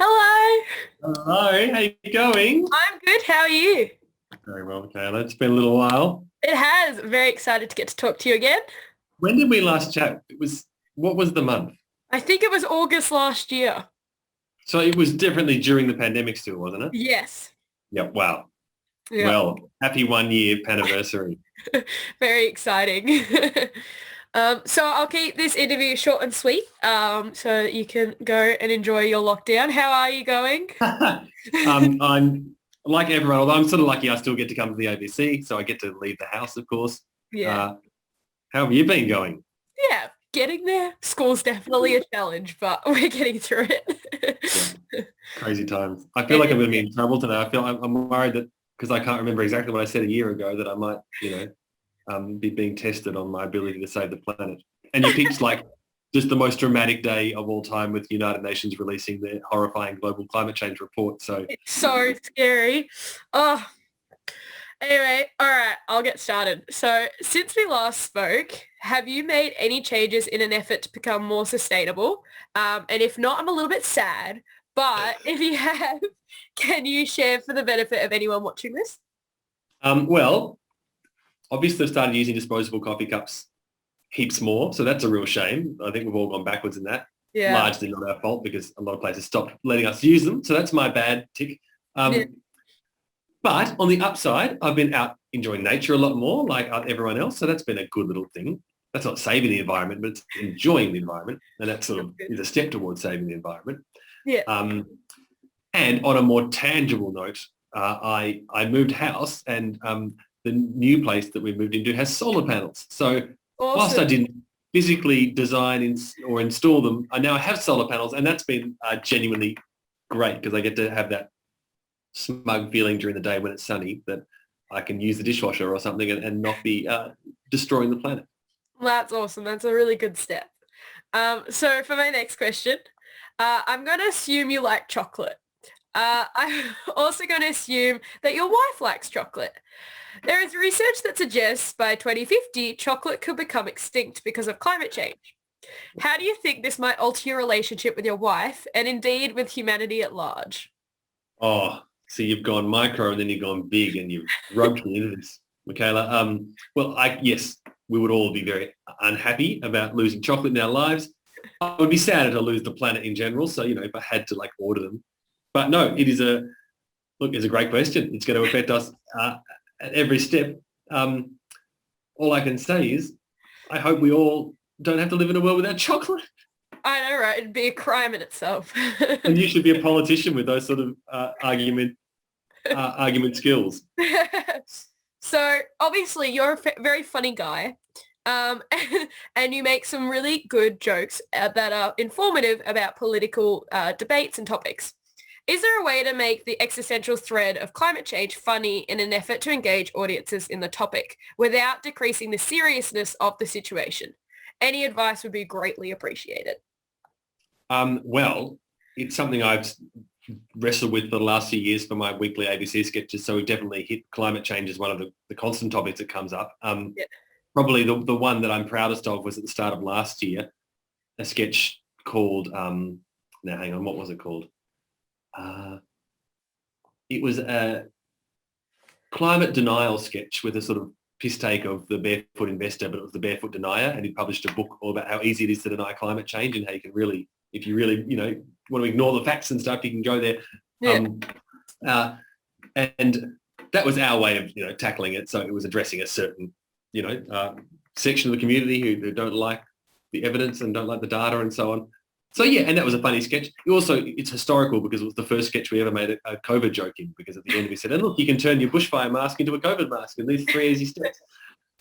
Hello. Hello, how you going? I'm good. How are you? Very well, Michaela. It's been a little while. It has. Very excited to get to talk to you again. When did we last chat? What was the month? I think it was August last year. So it was definitely during the pandemic still, wasn't it? Yes. Yep. Wow. Yeah. Well, happy 1 year anniversary. Very exciting. So I'll keep this interview short and sweet, so you can go and enjoy your lockdown. How are you going? I'm like everyone, although I'm sort of lucky I still get to come to the ABC, so I get to leave the house, of course. Yeah. Uh, how have you been going? Yeah, getting there. School's definitely a challenge, but we're getting through Yeah, it. crazy times. I feel It like I'm is. going to be in trouble today. I'm worried that because I can't remember exactly what I said a year ago that I might, be being tested on my ability to save the planet. And you picked like just the most dramatic day of all time with the United Nations releasing their horrifying global climate change report. So It's so scary. Oh, anyway, all right, I'll get started. So, since we last spoke, have you made any changes in an effort to become more sustainable? And if not, I'm a little bit sad. But if you have, can you share for the benefit of anyone watching this? well, obviously I've started using disposable coffee cups heaps more. So that's a real shame. I think we've all gone backwards in that. Yeah. Largely not our fault because a lot of places stopped letting us use them. So that's my bad tick. Yeah. Um, But on the upside, I've been out enjoying nature a lot more, like everyone else. So that's been a good little thing. That's not saving the environment, but it's enjoying the environment, and that sort of is a step towards saving the environment. Yeah. Um, and on a more tangible note, I moved house, and the new place that we moved into has solar panels. So whilst Awesome. I didn't physically design or install them, I now have solar panels, and that's been genuinely great because I get to have that smug feeling during the day when it's sunny that I can use the dishwasher or something and not be destroying the planet. That's awesome. That's a really good step. So for my next question, I'm going to assume you like chocolate. I'm also going to assume that your wife likes chocolate. There is research that suggests by 2050, chocolate could become extinct because of climate change. How do you think this might alter your relationship with your wife and indeed with humanity at large? Oh, so you've gone micro and then you've gone big and you've roped me into this, Michaela. Well, yes, we would all be very unhappy about losing chocolate in our lives. I would be sadder to lose the planet in general. So, if I had to like order them. But no, it's a great question. It's going to affect us at every step. Um, all I can say is I hope we all don't have to live in a world without chocolate. I know, right? It'd be a crime in itself. And you should be a politician with those sort of argument skills. So obviously you're a very funny guy, and you make some really good jokes that are informative about political debates and topics. Is there a way to make the existential thread of climate change funny in an effort to engage audiences in the topic without decreasing the seriousness of the situation? Any advice would be greatly appreciated. Well, it's something I've wrestled with for the last few years for my weekly ABC sketches. So we've definitely hit climate change as one of the constant topics that comes up. Yeah. Probably the one that I'm proudest of was at the start of last year, a sketch called, now hang on, what was it called? Uh, it was a climate denial sketch with a sort of piss take of the barefoot investor, but it was the barefoot denier. And he published a book all about how easy it is to deny climate change and how you can really, if you really, want to ignore the facts and stuff, you can go there. Yeah. Uh, and that was our way of, tackling it. So it was addressing a certain, section of the community who don't like the evidence and don't like the data and so on. So yeah, and that was a funny sketch. It's historical because it was the first sketch we ever made a COVID joke in, because at the end we said, and look, you can turn your bushfire mask into a COVID mask in these 3 easy steps.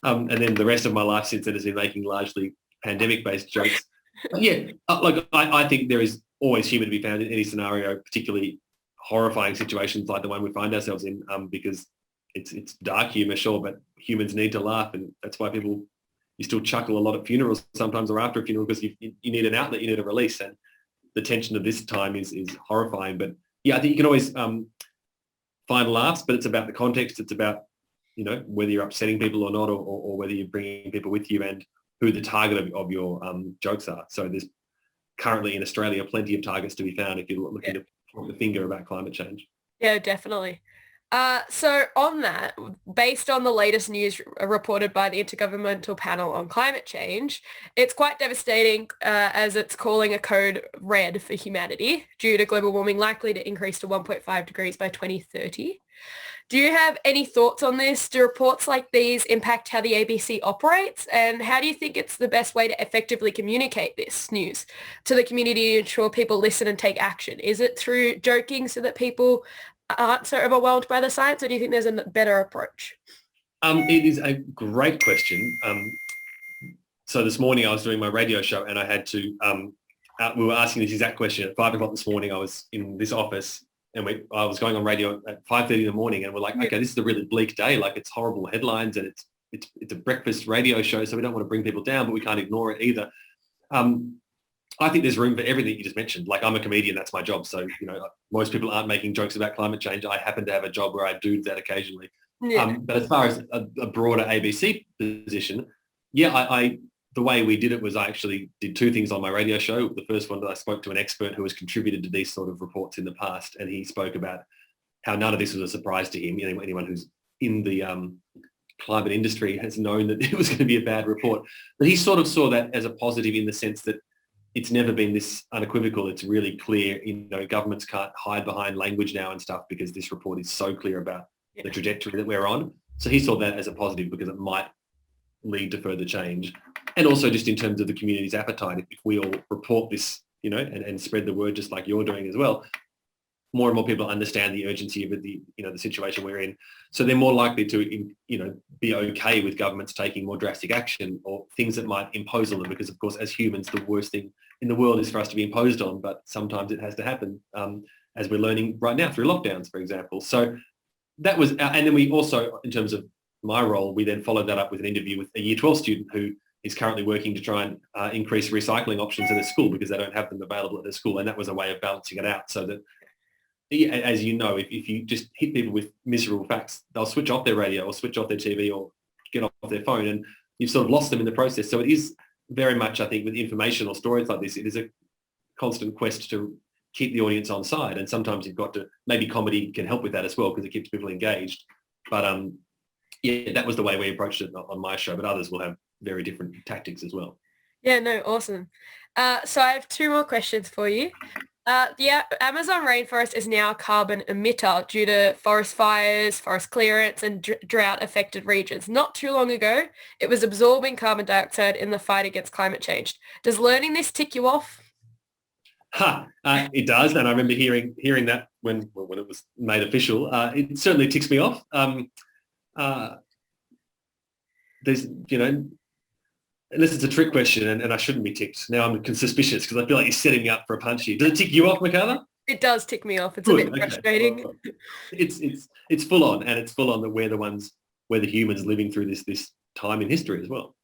And then the rest of my life since then has been making largely pandemic-based jokes. But yeah, I think there is always humour to be found in any scenario, particularly horrifying situations like the one we find ourselves in, because it's dark humour, sure, but humans need to laugh, and that's why you still chuckle a lot at funerals sometimes or after a funeral, because you need an outlet, you need a release, and the tension of this time is horrifying. But yeah, I think you can always find laughs, but it's about the context. It's about, whether you're upsetting people or not, or whether you're bringing people with you and who the target of your jokes are. So there's currently in Australia plenty of targets to be found if you're looking to point the finger about climate change. Yeah, definitely. So on that, based on the latest news reported by the Intergovernmental Panel on Climate Change, it's quite devastating as it's calling a code red for humanity due to global warming likely to increase to 1.5 degrees by 2030. Do you have any thoughts on this? Do reports like these impact how the ABC operates? And how do you think it's the best way to effectively communicate this news to the community to ensure people listen and take action? Is it through joking so that people aren't so overwhelmed by the science, or do you think there's a better approach? It is a great question. So this morning I was doing my radio show and I had to, we were asking this exact question at 5 o'clock this morning. I was in this office and I was going on radio at 5:30 in the morning, and we're like, okay, this is a really bleak day. Like, it's horrible headlines and it's a breakfast radio show, so we don't want to bring people down, but we can't ignore it either. I think there's room for everything you just mentioned. Like, I'm a comedian, that's my job. So, most people aren't making jokes about climate change. I happen to have a job where I do that occasionally. Yeah. But as far as a broader ABC position, yeah, the way we did it was I actually did two things on my radio show. The first one, that I spoke to an expert who has contributed to these sort of reports in the past, and he spoke about how none of this was a surprise to him. Anyone who's in the climate industry has known that it was going to be a bad report. But he sort of saw that as a positive in the sense that it's never been this unequivocal. It's really clear. Governments can't hide behind language now and stuff because this report is so clear about the trajectory that we're on. So he saw that as a positive because it might lead to further change. And also just in terms of the community's appetite, if we all report this, and spread the word just like you're doing as well, more and more people understand the urgency of the situation we're in. So they're more likely to, be okay with governments taking more drastic action or things that might impose on them. Because of course, as humans, the worst thing in the world is for us to be imposed on, but sometimes it has to happen, as we're learning right now through lockdowns, for example. So that was, and then we also, in terms of my role, we then followed that up with an interview with a Year 12 student who is currently working to try and increase recycling options in their school because they don't have them available at their school. And that was a way of balancing it out so that, as you know, if you just hit people with miserable facts, they'll switch off their radio or switch off their TV or get off their phone, and you've sort of lost them in the process. So it is very much, I think, with information or stories like this, it is a constant quest to keep the audience on side. And sometimes you've got to, maybe comedy can help with that as well because it keeps people engaged. But that was the way we approached it on my show, but others will have very different tactics as well. Yeah, no, awesome. So I have two more questions for you. The Amazon rainforest is now a carbon emitter due to forest fires, forest clearance, and drought-affected regions. Not too long ago, it was absorbing carbon dioxide in the fight against climate change. Does learning this tick you off? It does, and I remember hearing that when it was made official. It certainly ticks me off. There's, unless it's a trick question, and I shouldn't be ticked. Now I'm suspicious because I feel like you're setting me up for a punch here. Does it tick you off, Michaela? It does tick me off. It's good. A bit frustrating. It's full on, and it's full on that we're the humans living through this time in history as well.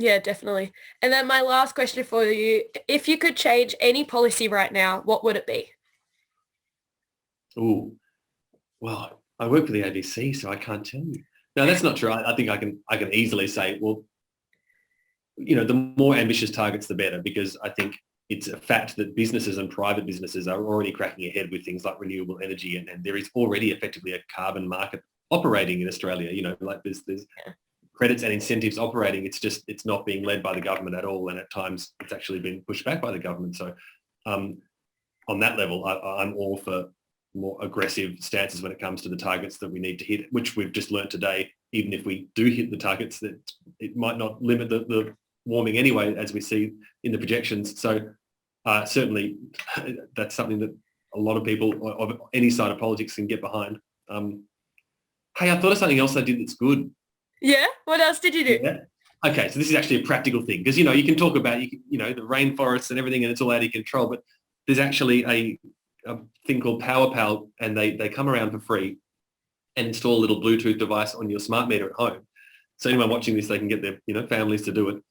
Yeah, definitely. And then my last question for you, if you could change any policy right now, what would it be? Oh, well, I work for the ABC, so I can't tell you. No, that's not true. I think I can easily say, well, the more ambitious targets, the better, because I think it's a fact that businesses and private businesses are already cracking ahead with things like renewable energy, and there is already effectively a carbon market operating in Australia. Like there's credits and incentives operating. It's not being led by the government at all, and at times it's actually been pushed back by the government. So on that level, I'm all for more aggressive stances when it comes to the targets that we need to hit, which we've just learned today. Even if we do hit the targets, that it might not limit the warming anyway, as we see in the projections. So certainly that's something that a lot of people of any side of politics can get behind. Hey, I thought of something else I did that's good. Yeah? What else did you do? Yeah. Okay, so this is actually a practical thing because, you can talk about, the rainforests and everything and it's all out of control, but there's actually a thing called PowerPal, and they come around for free and install a little Bluetooth device on your smart meter at home. So anyone watching this, they can get their families to do it.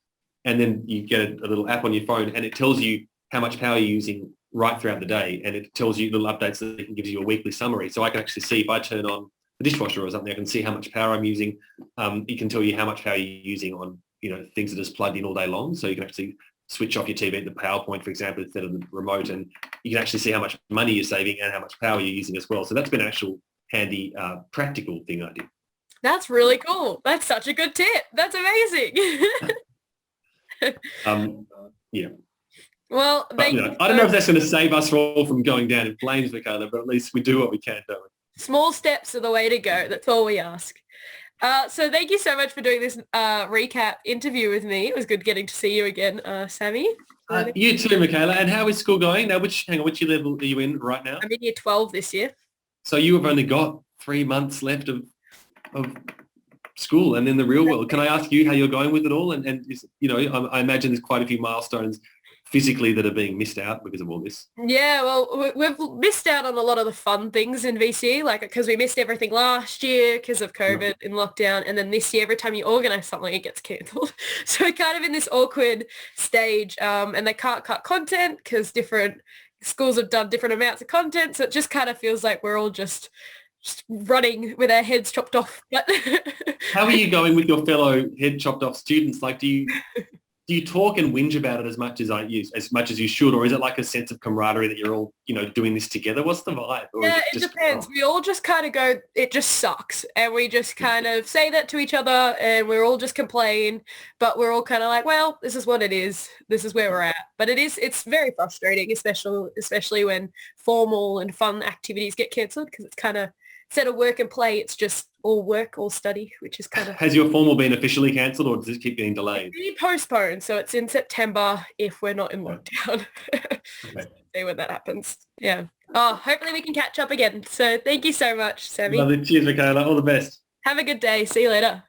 And then you get a little app on your phone and it tells you how much power you're using right throughout the day. And it tells you little updates that it gives you a weekly summary. So I can actually see if I turn on the dishwasher or something, I can see how much power I'm using. It can tell you how much power you're using on, things that are just plugged in all day long. So you can actually switch off your TV at the PowerPoint, for example, instead of the remote, and you can actually see how much money you're saving and how much power you're using as well. So that's been an actual handy, practical thing I did. That's really cool. That's such a good tip. That's amazing. Yeah. Well, But, I don't know if that's going to save us all from going down in flames, Michaela, but at least we do what we can, don't we? Small steps are the way to go. That's all we ask. So thank you so much for doing this recap interview with me. It was good getting to see you again, Sammy. You too, Michaela. And how is school going? Now, which year level are you in right now? I'm in year 12 this year. So you have only got 3 months left of school and in the real world. Can I ask you how you're going with it all? And I imagine there's quite a few milestones physically that are being missed out because of all this. Yeah, well, we've missed out on a lot of the fun things in VC, like because we missed everything last year because of COVID in lockdown. And then this year, every time you organise something, it gets cancelled. So we're kind of in this awkward stage and they can't cut content because different schools have done different amounts of content. So it just kind of feels like we're all just running with our heads chopped off. But how are you going with your fellow head chopped off students? Like, do you talk and whinge about it as much as you should, or is it like a sense of camaraderie that you're all, doing this together? What's the vibe? Or yeah, it depends. We all just kind of go, it just sucks. And we just kind of say that to each other and we're all just complain, but we're all kind of like, well, this is what it is. This is where we're at. But it's very frustrating, especially when formal and fun activities get cancelled because it's kind of, instead of work and play, it's just all work, all study, which is kind of... Has your formal been officially cancelled or does it keep getting delayed? It's postponed, so it's in September if we're not in lockdown. Okay. See when that happens. Yeah. Oh, hopefully we can catch up again. So thank you so much, Sammy. Lovely. Cheers, Michaela. All the best. Have a good day. See you later.